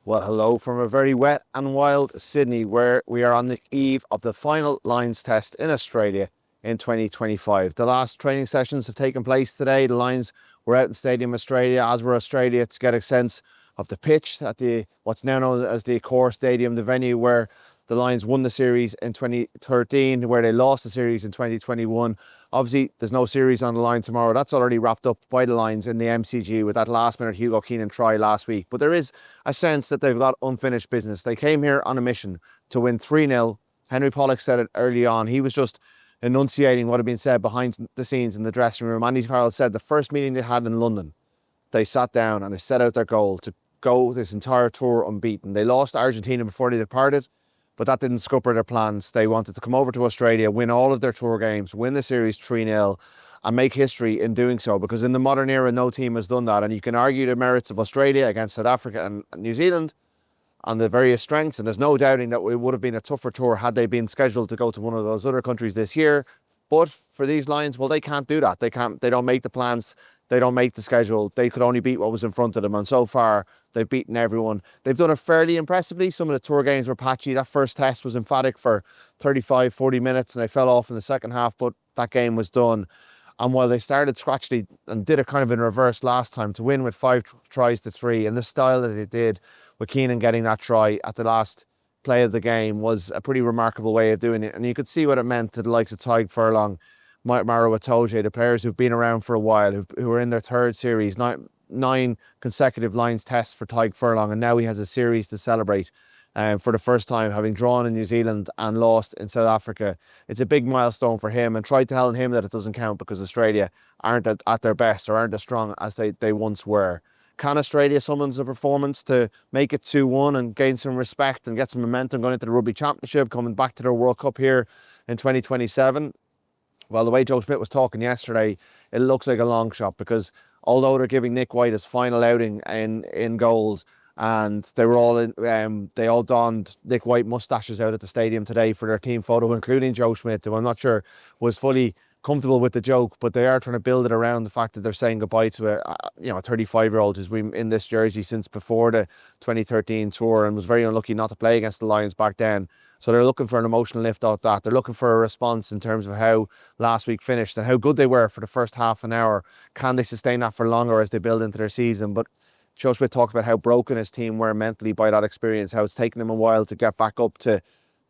Well, hello from a very wet and wild Sydney, where we are on the eve of the final Lions test in Australia in 2025. The last training sessions have taken place today. The Lions were out in Stadium Australia, as were Australia, to get a sense of the pitch at the what's now known as the Accor Stadium, the venue where the Lions won the series in 2013, where they lost the series in 2021. Obviously, there's no series on the line tomorrow. That's already wrapped up by the Lions in the MCG with that last-minute Hugo Keenan try last week. But there is a sense that they've got unfinished business. They came here on a mission to win 3-0. Henry Pollock said it early on. He was just enunciating what had been said behind the scenes in the dressing room. Andy Farrell said the first meeting they had in London, they sat down and they set out their goal to go this entire tour unbeaten. They lost to Argentina before they departed, but that didn't scupper their plans. They wanted to come over to Australia, win all of their tour games, win the series 3-0, and make history in doing so, because in the modern era, no team has done that. And you can argue the merits of Australia against South Africa and New Zealand and the various strengths, and there's no doubting that it would have been a tougher tour had they been scheduled to go to one of those other countries this year. But for these Lions, well, they can't do that. They don't make the plans. They don't make the schedule. They could only beat what was in front of them. And so far, they've beaten everyone. They've done it fairly impressively. Some of the tour games were patchy. That first test was emphatic for 35, 40 minutes, and they fell off in the second half, but that game was done. And while they started scratchily and did it kind of in reverse last time to win with 5 tries to 3, and the style that they did with Keenan getting that try at the last play of the game was a pretty remarkable way of doing it. And you could see what it meant to the likes of Tadhg Furlong, Maro Itoje, the players who've been around for a while, who are in their third series, nine consecutive Lions tests for Tadhg Furlong, and now he has a series to celebrate for the first time, having drawn in New Zealand and lost in South Africa. It's a big milestone for him, and try telling him that it doesn't count because Australia aren't at their best or aren't as strong as they once were. Can Australia summons a performance to make it 2-1 and gain some respect and get some momentum going into the Rugby Championship, coming back to their World Cup here in 2027? Well, the way Joe Schmidt was talking yesterday, it looks like a long shot, because although they're giving Nic White his final outing in gold, and they were all they all donned Nic White moustaches out at the stadium today for their team photo, including Joe Schmidt, who I'm not sure was fully comfortable with the joke, but they are trying to build it around the fact that they're saying goodbye to a 35-year-old who's been in this jersey since before the 2013 tour and was very unlucky not to play against the Lions back then. So they're looking for an emotional lift out that. They're looking for a response in terms of how last week finished and how good they were for the first half an hour. Can they sustain that for longer as they build into their season? But Joe Schmidt talked about how broken his team were mentally by that experience, how it's taken them a while to get back up to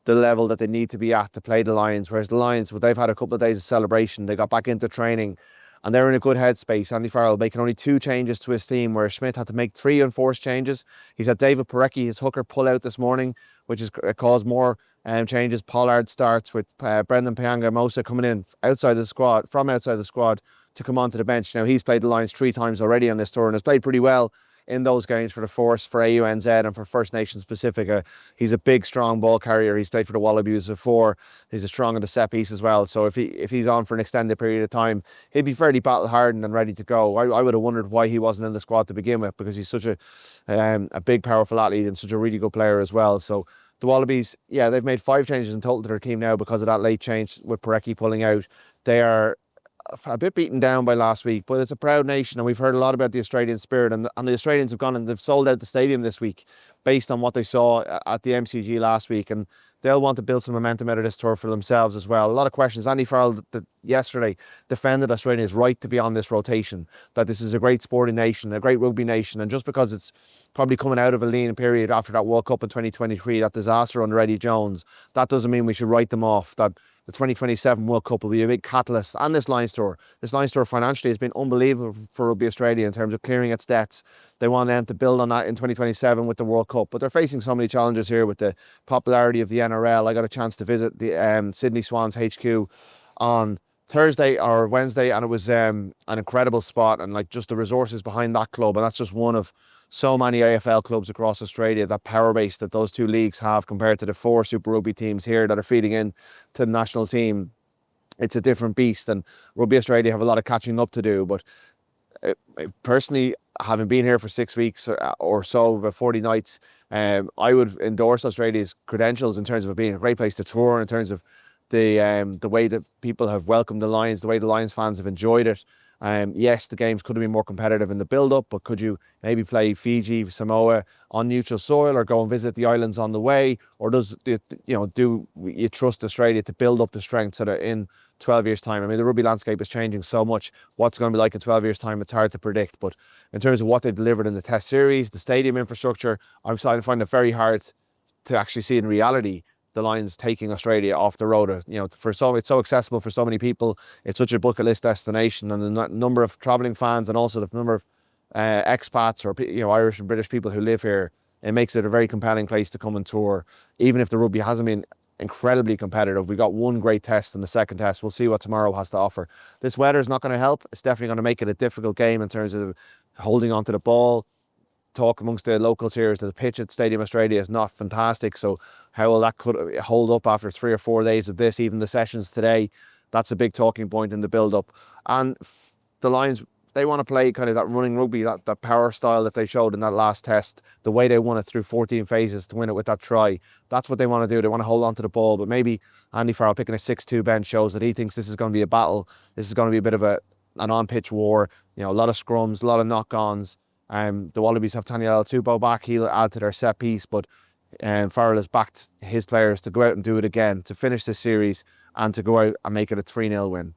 the level that they need to be at to play the Lions. Whereas the Lions, well, they've had a couple of days of celebration. They got back into training and they're in a good headspace. Andy Farrell making only 2 changes to his team, where Schmidt had to make 3 unforced changes. He's had David Porecki, his hooker, pull out this morning, which has caused more changes. Pollard starts with Brendan Peanga-Mosa coming in from outside the squad to come onto the bench. Now, he's played the Lions 3 times already on this tour and has played pretty well in those games for the Force, for AUNZ and for First Nations Pacifica. He's a big, strong ball carrier. He's played for the Wallabies before. He's a strong in the set piece as well. So if he's on for an extended period of time, he'd be fairly battle-hardened and ready to go. I would have wondered why he wasn't in the squad to begin with, because he's such a big, powerful athlete and such a really good player as well. So the Wallabies, yeah, they've made 5 changes in total to their team now because of that late change with Porecki pulling out. They are a bit beaten down by last week, but it's a proud nation, and we've heard a lot about the Australian spirit, and the Australians have gone and they've sold out the stadium this week based on what they saw at the MCG last week, and they'll want to build some momentum out of this tour for themselves as well. A lot of questions. Andy Farrell yesterday defended Australia's right to be on this rotation, that this is a great sporting nation, a great rugby nation, and just because it's probably coming out of a lean period after that World Cup in 2023, that disaster under Eddie Jones, that doesn't mean we should write them off. That the 2027 World Cup will be a big catalyst, and this Lions Tour. This Lions Tour financially has been unbelievable for Rugby Australia in terms of clearing its debts. They want them to build on that in 2027 with the World Cup, but they're facing so many challenges here with the popularity of the NRL. I got a chance to visit the Sydney Swans HQ on Thursday or Wednesday, and it was an incredible spot, and like just the resources behind that club, and that's just one of so many AFL clubs across Australia, that power base that those 2 leagues have compared to the 4 Super Rugby teams here that are feeding in to the national team. It's a different beast, and Rugby Australia have a lot of catching up to do. But personally, having been here for 6 weeks or so, about 40 nights, I would endorse Australia's credentials in terms of it being a great place to tour, in terms of the way that people have welcomed the Lions, the way the Lions fans have enjoyed it. Yes, the games could have been more competitive in the build-up, but could you maybe play Fiji, Samoa on neutral soil, or go and visit the islands on the way? Or do you trust Australia to build up the strength so that in 12 years' time, I mean, the rugby landscape is changing so much. What's going to be like in 12 years' time, it's hard to predict. But in terms of what they've delivered in the Test series, the stadium infrastructure, I'm starting to find it very hard to actually see in reality the Lions taking Australia off the road. It's so accessible for so many people. It's such a bucket list destination, and the number of travelling fans, and also the number of expats or Irish and British people who live here, it makes it a very compelling place to come and tour. Even if the rugby hasn't been incredibly competitive, we got one great test in the second test. We'll see what tomorrow has to offer. This weather is not going to help. It's definitely going to make it a difficult game in terms of holding onto the ball. Talk amongst the locals here is that the pitch at Stadium Australia is not fantastic, so how will that could hold up after 3 or 4 days of this? Even the sessions today, that's a big talking point in the build-up. And the Lions, they want to play kind of that running rugby, that power style that they showed in that last test, the way they won it through 14 phases to win it with that try. That's what they want to do. They want to hold on to the ball, but maybe Andy Farrell picking a 6-2 bench shows that he thinks this is going to be a battle. This is going to be a bit of an on-pitch war, a lot of scrums, a lot of knock-ons. The Wallabies have Taniela Tupou back. He'll add to their set piece, but Farrell has backed his players to go out and do it again, to finish this series and to go out and make it a 3-0 win.